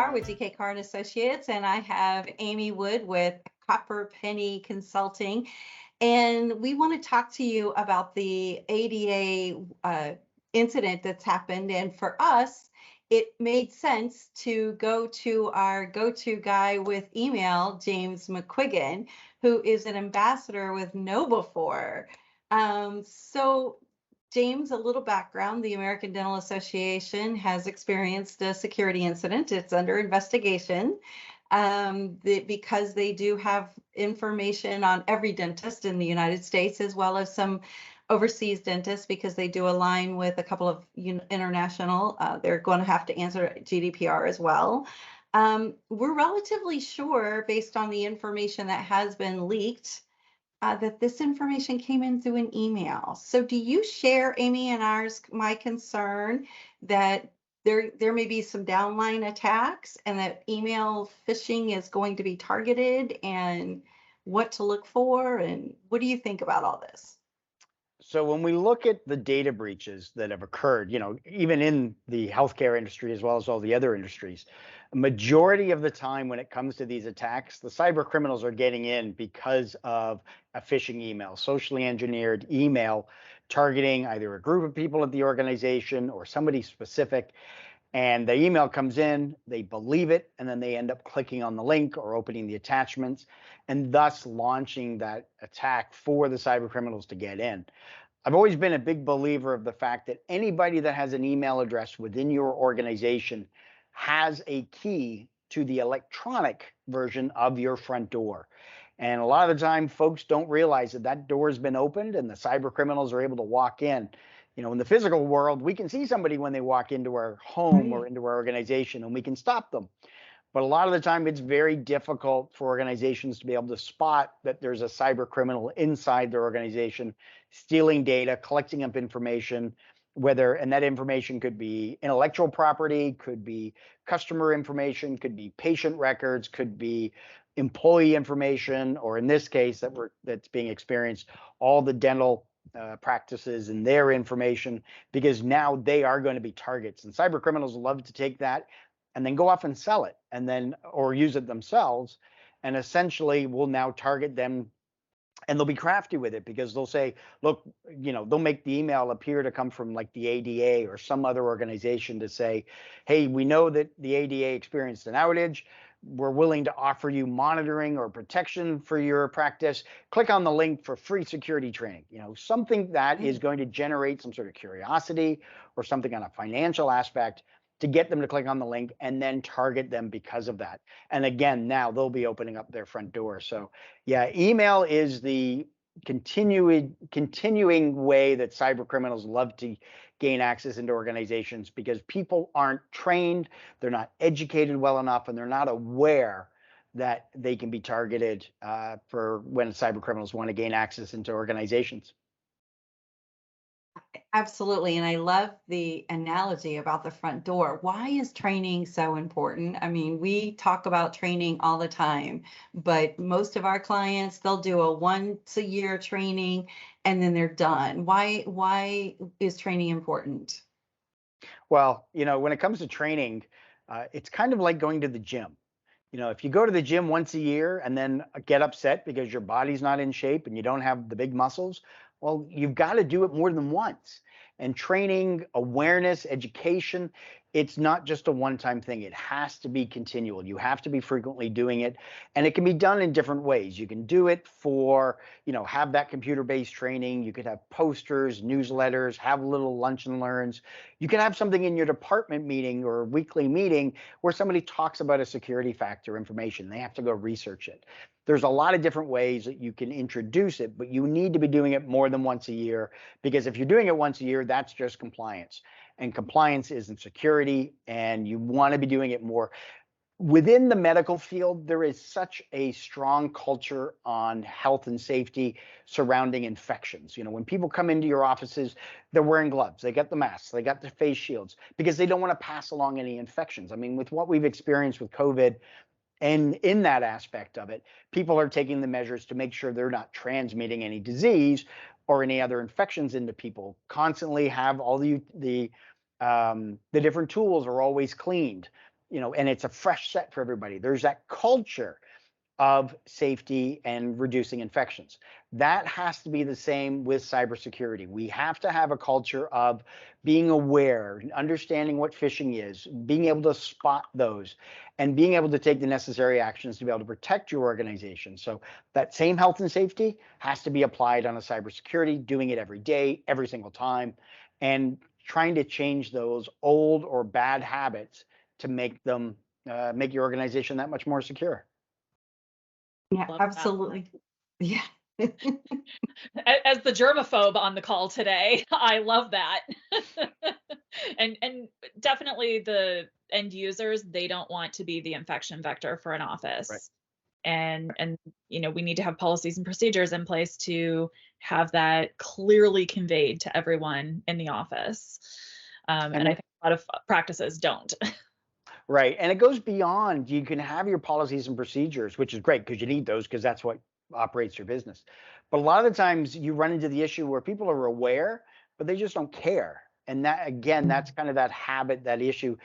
Carr with DK Carr and Associates, and I have Amy Wood with Copper Penny Consulting. And we want to talk to you about the ADA incident that's happened. And for us, it made sense to go to our go-to guy with email, James McQuiggan, who is an ambassador with KnowBe4. So James, a little background. The American Dental Association has experienced a security incident. It's under investigation because they do have information on every dentist in the United States, as well as some overseas dentists, because they do align with a couple of international. They're going to have to answer GDPR as well. We're relatively sure, based on the information that has been leaked, that this information came in through an email. So do you share, Amy, and my concern that there may be some downline attacks and that email phishing is going to be targeted, and what to look for? And what do you think about all this? So when we look at the data breaches that have occurred, even in the healthcare industry as well as all the other industries, a majority of the time when it comes to these attacks, the cyber criminals are getting in because of a phishing email, socially engineered email targeting either a group of people at the organization or somebody specific. And the email comes in, they believe it, and then they end up clicking on the link or opening the attachments and thus launching that attack for the cyber criminals to get in. I've always been a big believer of the fact that anybody that has an email address within your organization has a key to the electronic version of your front door. And a lot of the time, folks don't realize that that door has been opened and the cyber criminals are able to walk in. In the physical world, we can see somebody when they walk into our home or Right. into our organization and we can stop them. But a lot of the time, it's very difficult for organizations to be able to spot that there's a cyber criminal inside their organization, stealing data, collecting up information, and that information could be intellectual property, could be customer information, could be patient records, could be employee information, or in this case that's being experienced, all the dental practices and their information, because now they are going to be targets. And cyber criminals love to take that and then go off and sell it or use it themselves, and essentially will now target them. And they'll be crafty with it because they'll say, look, they'll make the email appear to come from like the ADA or some other organization to say, hey, we know that the ADA experienced an outage. We're willing to offer you monitoring or protection for your practice. Click on the link for free security training. Something that is going to generate some sort of curiosity or something on a financial aspect to get them to click on the link and then target them because of that. And again, now they'll be opening up their front door. So yeah, email is the continuing way that cyber criminals love to gain access into organizations, because people aren't trained, they're not educated well enough, and they're not aware that they can be targeted for when cyber criminals want to gain access into organizations. Absolutely. And I love the analogy about the front door. Why is training so important? I mean, we talk about training all the time, but most of our clients, they'll do a once a year training and then they're done. Why is training important? Well, when it comes to training, it's kind of like going to the gym. If you go to the gym once a year and then get upset because your body's not in shape and you don't have the big muscles, well, you've got to do it more than once. And training, awareness, education, it's not just a one-time thing. It has to be continual. You have to be frequently doing it. And it can be done in different ways. You can do it for, have that computer-based training. You could have posters, newsletters, have little lunch and learns. You can have something in your department meeting or weekly meeting where somebody talks about a security factor information. They have to go research it. There's a lot of different ways that you can introduce it, but you need to be doing it more than once a year, because if you're doing it once a year, that's just compliance. And compliance isn't security, and you want to be doing it more. Within the medical field, there is such a strong culture on health and safety surrounding infections. When people come into your offices, they're wearing gloves, they got the masks, they got the face shields, because they don't want to pass along any infections. I mean, with what we've experienced with COVID, and in that aspect of it, people are taking the measures to make sure they're not transmitting any disease or any other infections into people. Constantly have all the different tools are always cleaned. and it's a fresh set for everybody. There's that culture of safety and reducing infections. That has to be the same with cybersecurity. We have to have a culture of being aware, understanding what phishing is, being able to spot those, and being able to take the necessary actions to be able to protect your organization. So that same health and safety has to be applied on a cybersecurity, doing it every day, every single time, and trying to change those old or bad habits to make them make your organization that much more secure. Yeah, Love that. absolutely. Yeah. As the germaphobe on the call today, I love that. and definitely the end users, they don't want to be the infection vector for an office. Right. And we need to have policies and procedures in place to have that clearly conveyed to everyone in the office. And I think a lot of practices don't. Right. And it goes beyond, you can have your policies and procedures, which is great because you need those because that's what operates your business. But a lot of the times you run into the issue where people are aware, but they just don't care. And that, again, that's kind of that habit, that issue.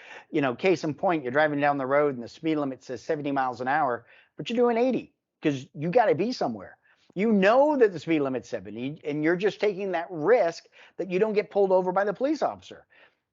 Case in point, you're driving down the road and the speed limit says 70 miles an hour, but you're doing 80 because you got to be somewhere. You know that the speed limit's 70 and you're just taking that risk that you don't get pulled over by the police officer.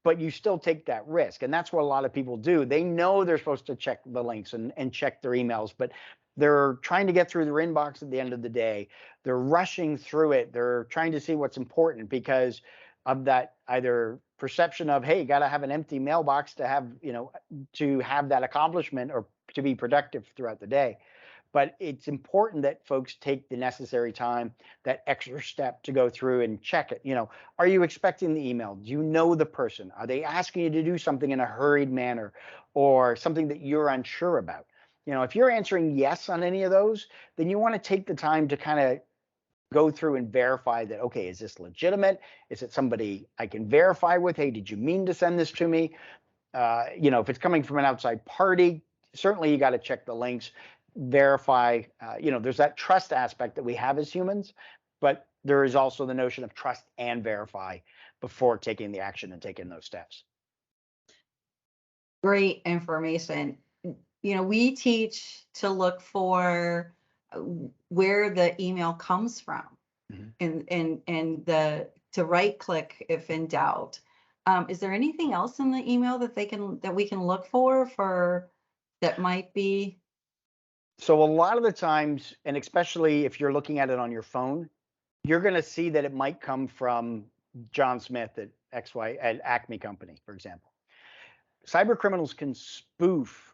But you still take that risk. And that's what a lot of people do. They know they're supposed to check the links and check their emails, but they're trying to get through their inbox at the end of the day. They're rushing through it. They're trying to see what's important because of that either perception of, hey, you got to have an empty mailbox to have that accomplishment or to be productive throughout the day. But it's important that folks take the necessary time, that extra step to go through and check it. Are you expecting the email? Do you know the person? Are they asking you to do something in a hurried manner or something that you're unsure about? If you're answering yes on any of those, then you want to take the time to kind of go through and verify that, okay, is this legitimate? Is it somebody I can verify with? Hey, did you mean to send this to me? If it's coming from an outside party, certainly you got to check the links, verify. There's that trust aspect that we have as humans, but there is also the notion of trust and verify before taking the action and taking those steps. Great information. We teach to look for where the email comes from, and to right click if in doubt. Is there anything else in the email that we can look for that might be? So a lot of the times, and especially if you're looking at it on your phone, you're going to see that it might come from John Smith at at Acme Company, for example. Cyber criminals can spoof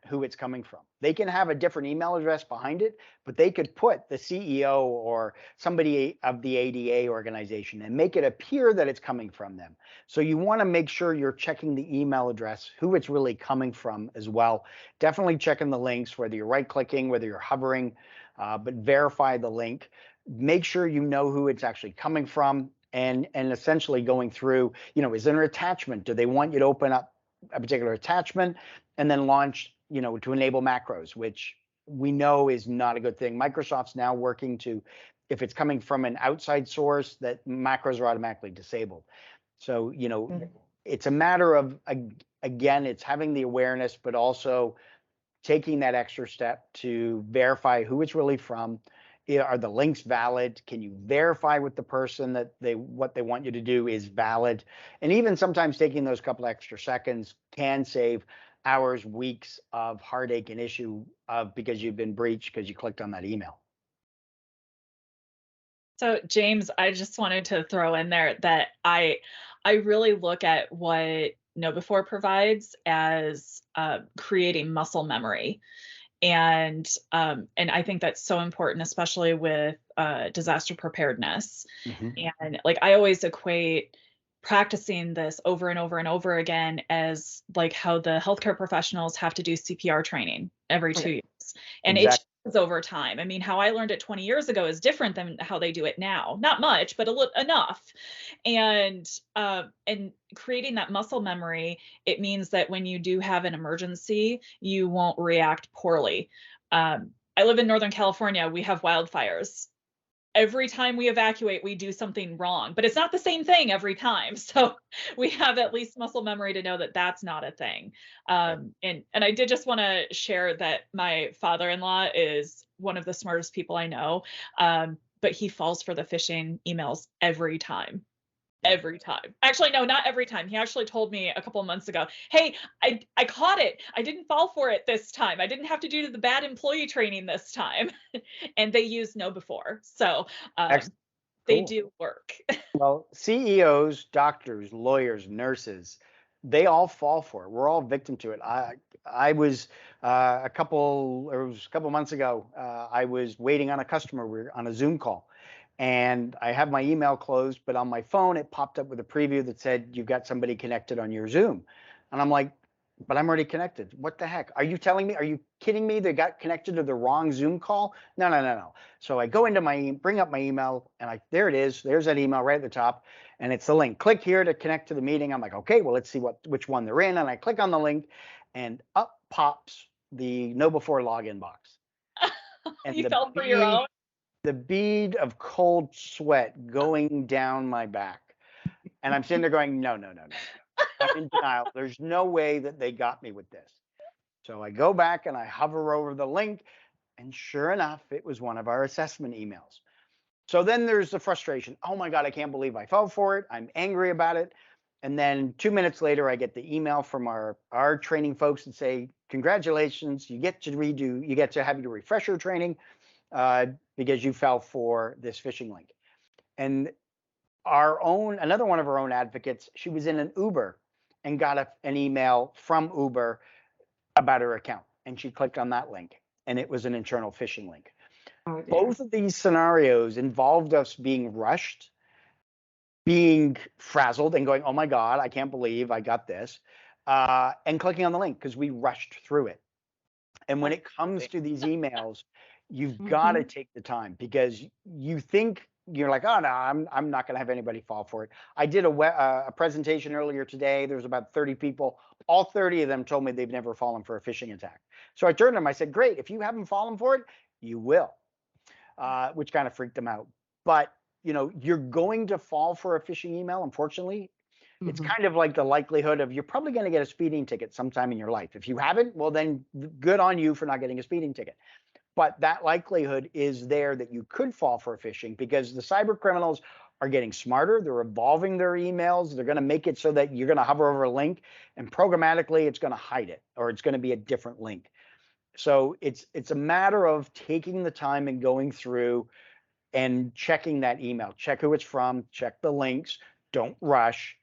who it's coming from. They can have a different email address behind it, but they could put the CEO or somebody of the ADA organization and make it appear that it's coming from them. So you want to make sure you're checking the email address, who it's really coming from as well. Definitely checking the links, whether you're right clicking, whether you're hovering, but verify the link. Make sure you know who it's actually coming from, and essentially going through, is there an attachment? Do they want you to open up a particular attachment and then launch, to enable macros, which we know is not a good thing. Microsoft's now working to, if it's coming from an outside source, that macros are automatically disabled. So, it's a matter of, again, it's having the awareness, but also taking that extra step to verify who it's really from. Are the links valid? Can you verify with the person that what they want you to do is valid? And even sometimes taking those couple extra seconds can save hours, weeks of heartache and issue because you've been breached because you clicked on that email. So James, I just wanted to throw in there that I really look at what KnowBe4 provides as creating muscle memory. And I think that's so important, especially with disaster preparedness. And like, I always equate practicing this over and over and over again as like how the healthcare professionals have to do CPR training every 2 years. And it changes over time. I mean, how I learned it 20 years ago is different than how they do it now. Not much, but enough. And creating that muscle memory, it means that when you do have an emergency, you won't react poorly. I live in Northern California. We have wildfires every time we evacuate, we do something wrong, but it's not the same thing every time. So we have at least muscle memory to know that that's not a thing. And I did just want to share that my father-in-law is one of the smartest people I know, but he falls for the phishing emails every time. Every time. Actually, no, not every time. He actually told me a couple of months ago, hey, I caught it. I didn't fall for it this time. I didn't have to do the bad employee training this time. And they use KnowBe4. So they Cool. do work. Well, CEOs, doctors, lawyers, nurses, they all fall for it. We're all victim to it. I was a couple months ago. I was waiting on a customer. We were on a Zoom call, and I have my email closed, but on my phone it popped up with a preview that said you've got somebody connected on your Zoom, and I'm like, but I'm already connected. What the heck? Are you telling me? Are you kidding me? They got connected to the wrong Zoom call? No, no, no, no. So I go into bring up my email, and there it is. There's that email right at the top, and it's the link. Click here to connect to the meeting. I'm like, okay, well, let's see which one they're in, and I click on the link, and up pops the KnowBe4 login box. And You fell for your own. the bead of cold sweat going down my back, and I'm sitting there going, no, no, no, no, no. I'm in denial. There's no way that they got me with this. So I go back and I hover over the link, and sure enough, it was one of our assessment emails. So then there's the frustration. Oh my God, I can't believe I fell for it. I'm angry about it. And then 2 minutes later, I get the email from our training folks that say, congratulations, you get to have your refresher training because you fell for this phishing link. And another one of our own advocates, she was in an Uber and got an email from Uber about her account, and she clicked on that link, and it was an internal phishing link. Oh, dear. Both of these scenarios involved us being rushed, being frazzled, and going, oh my God, I can't believe I got this, and clicking on the link because we rushed through it. And when it comes to these emails, you've got to take the time, because you think you're like, oh no, I'm not going to have anybody fall for it. I did a presentation earlier today. There's about 30 people. All 30 of them told me they've never fallen for a phishing attack. So I turned to them. I said, great. If you haven't fallen for it, you will, which kind of freaked them out. But you're going to fall for a phishing email. Unfortunately, it's kind of like the likelihood of you're probably going to get a speeding ticket sometime in your life. If you haven't, well, then good on you for not getting a speeding ticket. But that likelihood is there that you could fall for phishing, because the cyber criminals are getting smarter. They're evolving their emails. They're going to make it so that you're going to hover over a link, and programmatically it's going to hide it, or it's going to be a different link. So it's a matter of taking the time and going through and checking that email. Check who it's from. Check the links. Don't rush,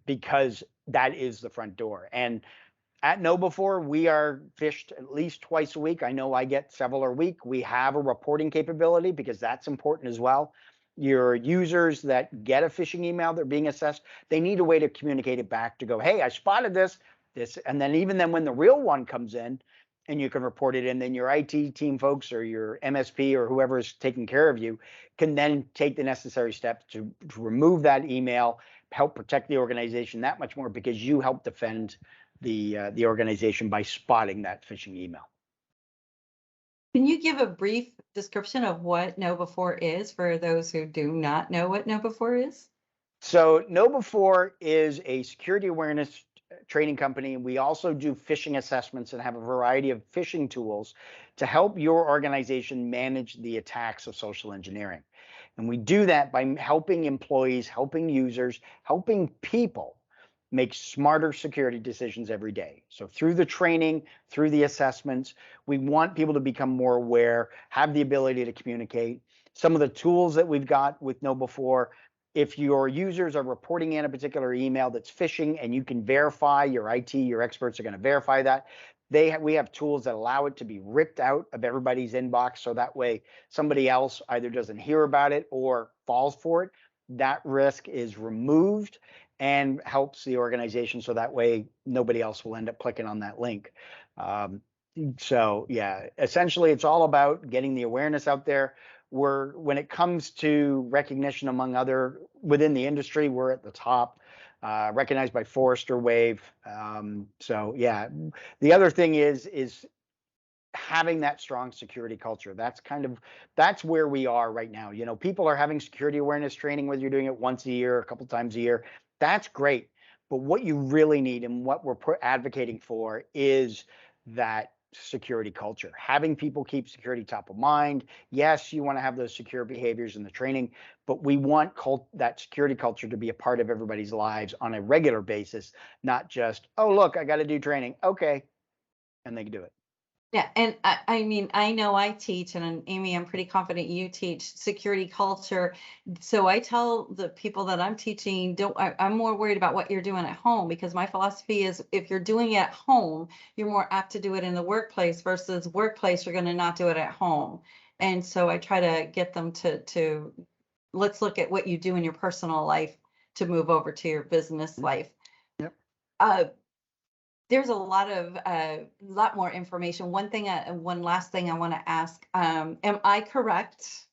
because that is the front door. And at KnowBe4, we are phished at least twice a week. I know I get several a week. We have a reporting capability, because that's important as well. Your users that get a phishing email, they're being assessed, they need a way to communicate it back to go, hey, I spotted this, and then even then when the real one comes in and you can report it in, then your IT team folks or your MSP or whoever is taking care of you can then take the necessary steps to remove that email, help protect the organization that much more, because you help defend the organization by spotting that phishing email. Can you give a brief description of what KnowBe4 is for those who do not know what KnowBe4 is? So KnowBe4 is a security awareness training company. We also do phishing assessments and have a variety of phishing tools to help your organization manage the attacks of social engineering. And we do that by helping employees, helping users, helping people make smarter security decisions every day. So through the training, through the assessments, we want people to become more aware, have the ability to communicate. Some of the tools that we've got with KnowBe4, if your users are reporting in a particular email that's phishing and you can verify, your IT, your experts are going to verify that, we have tools that allow it to be ripped out of everybody's inbox, so that way somebody else either doesn't hear about it or falls for it. That risk is removed and helps the organization, so that way nobody else will end up clicking on that link. So yeah, essentially it's all about getting the awareness out there. When it comes to recognition within the industry, we're at the top, recognized by Forrester Wave. So yeah, the other thing is having that strong security culture. That's where we are right now. People are having security awareness training, whether you're doing it once a year, a couple times a year. That's great. But what you really need and what we're advocating for is that security culture, having people keep security top of mind. Yes, you want to have those secure behaviors in the training, but we want that security culture to be a part of everybody's lives on a regular basis, not just, oh, look, I got to do training. Okay. And they can do it. Yeah, and I mean, I know I teach, and Amy, I'm pretty confident you teach security culture. So I tell the people that I'm teaching, I'm more worried about what you're doing at home, because my philosophy is if you're doing it at home, you're more apt to do it in the workplace versus workplace, you're going to not do it at home. And so I try to get them to let's look at what you do in your personal life to move over to your business life. Yep. There's a lot more information. One last thing I want to ask, am I correct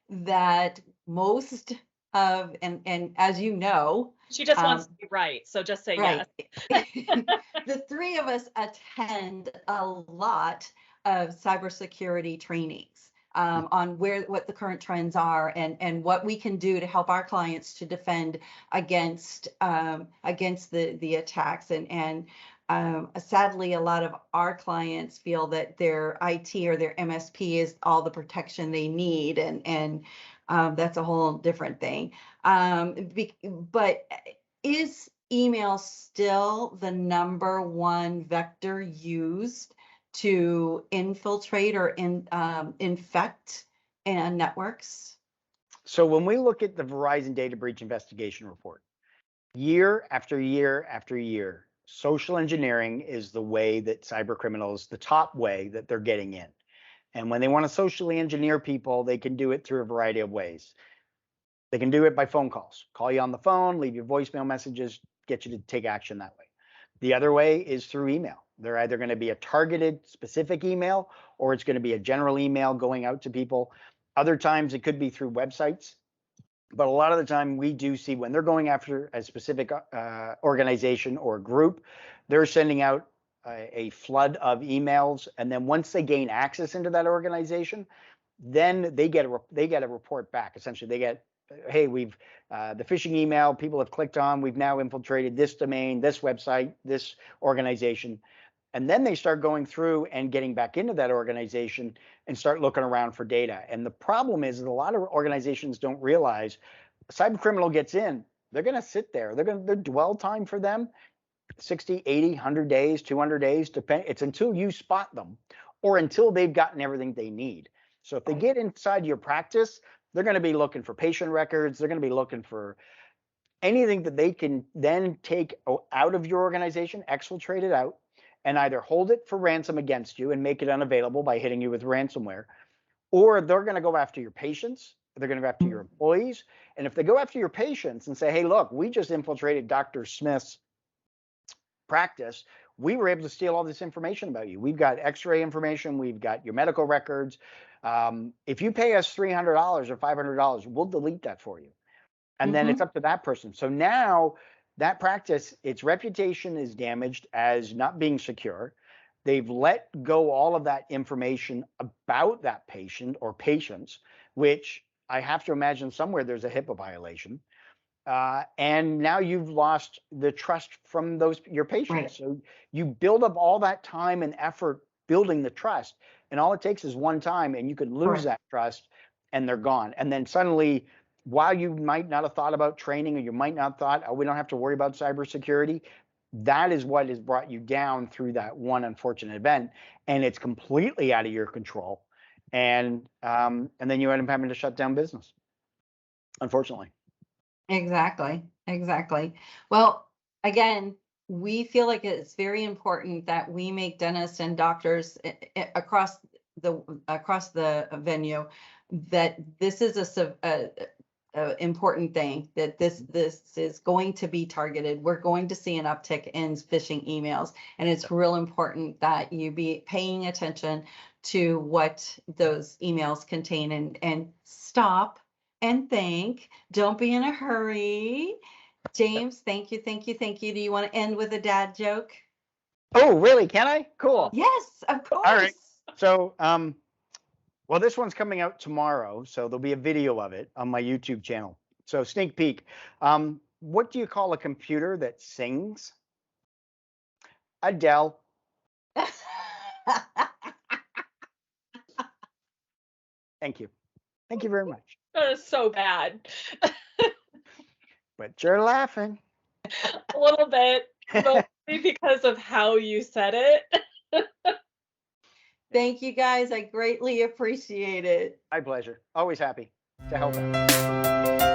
that most of, and as you know, she just wants to be right. So just say right. yes. The three of us attend a lot of cybersecurity trainings on what the current trends are and what we can do to help our clients to defend against the attacks and sadly, a lot of our clients feel that their IT or their MSP is all the protection they need, and that's a whole different thing. But is email still the #1 vector used to infiltrate or infect networks? So when we look at the Verizon data breach investigation report, year after year after year, social engineering is the way that cyber criminals, the top way that they're getting in. And when they want to socially engineer people, they can do it through a variety of ways. They can do it by phone calls, call you on the phone, leave you voicemail messages, get you to take action that way. The other way is through email. They're either going to be a targeted specific email, or it's going to be a general email going out to people. Other times it could be through websites. But a lot of the time we do see when they're going after a specific organization or group, they're sending out a flood of emails. And then once they gain access into that organization, then they get a report back. Essentially, they get, hey, we've the phishing email people have clicked on. We've now infiltrated this domain, this website, this organization. And then they start going through and getting back into that organization and start looking around for data. And the problem is that a lot of organizations don't realize a cyber criminal gets in, they're going to sit there. Their dwell time for them, 60, 80, 100 days, 200 days, it's until you spot them or until they've gotten everything they need. So if they get inside your practice, they're going to be looking for patient records. They're going to be looking for anything that they can then take out of your organization, exfiltrate it out, and either hold it for ransom against you and make it unavailable by hitting you with ransomware, or they're going to go after your patients, they're going to go after your employees. And if they go after your patients and say, hey, look, we just infiltrated Dr. Smith's practice, we were able to steal all this information about you. We've got x-ray information, we've got your medical records. If you pay us $300 or $500, we'll delete that for you. And then it's up to that person. So now that practice, its reputation is damaged as not being secure. They've let go all of that information about that patient or patients, which I have to imagine somewhere there's a HIPAA violation. And now you've lost the trust from your patients. Right. So you build up all that time and effort building the trust, and all it takes is one time, and you could lose that trust, and they're gone. And then suddenly, while you might not have thought about training, or you might not have thought, oh, we don't have to worry about cybersecurity, that is what has brought you down through that one unfortunate event, and it's completely out of your control. And then you end up having to shut down business, unfortunately. Exactly. Well, again, we feel like it's very important that we make dentists and doctors across the venue that this is a important thing, that this is going to be targeted. We're going to see an uptick in phishing emails, and it's real important that you be paying attention to what those emails contain and stop and think. Don't be in a hurry. James, thank you. Do you want to end with a dad joke? Oh, really? Can I? Cool. Yes, of course. All right. So, well, this one's coming out tomorrow, so there'll be a video of it on my YouTube channel. So sneak peek. What do you call a computer that sings? Adele. Thank you. Thank you very much. That is so bad. But you're laughing. A little bit, mostly because of how you said it. Thank you guys. I greatly appreciate it. My pleasure. Always happy to help out.